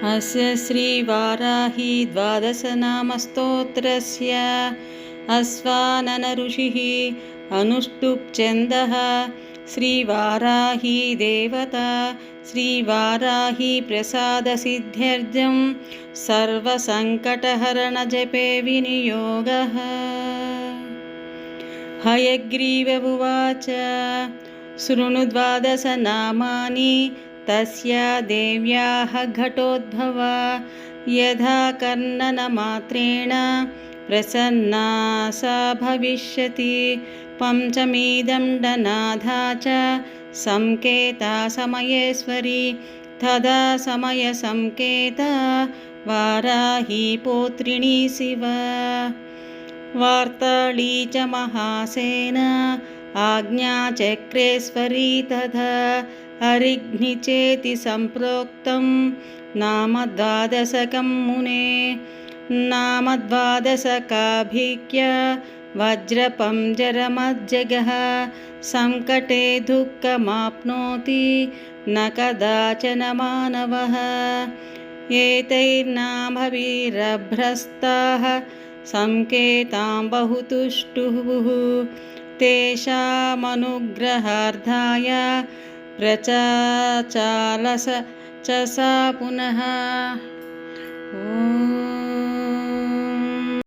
अस्य श्रीवाराही द्वादशनामस्तोत्रस्य आस्वाननऋषिः अनुष्टुप् श्रीवाराही देवता श्रीवाराही प्रसादसिद्ध्यर्थं सर्वसङ्कटहरणजपे विनियोगः। हयग्रीव उवाच शृणु द्वादशनामानि तस्या देव्याः घटोद्भव यथा कर्णनमात्रेण प्रसन्ना सा भविष्यति। पञ्चमी दण्डनाथा च संकेता समयेश्वरी तदा समयसंकेता वाराही पौत्रिणी शिव। वार्ताळी च महासेना आज्ञाचक्रेश्वरी तथा अरिघ्नि चेति सम्प्रोक्तं नाम द्वादशकं मुने। नाम द्वादशकाभिज्ञ वज्रपञ्जरमज्जगः संकटे दुःखमाप्नोति न कदाचन मानवः। एतैर्नामभिरभ्रस्ताः संकेतां बहुतुष्टुः तेषामनुग्रहार्थाय प्रचाचालस च सा पुनः। ॐ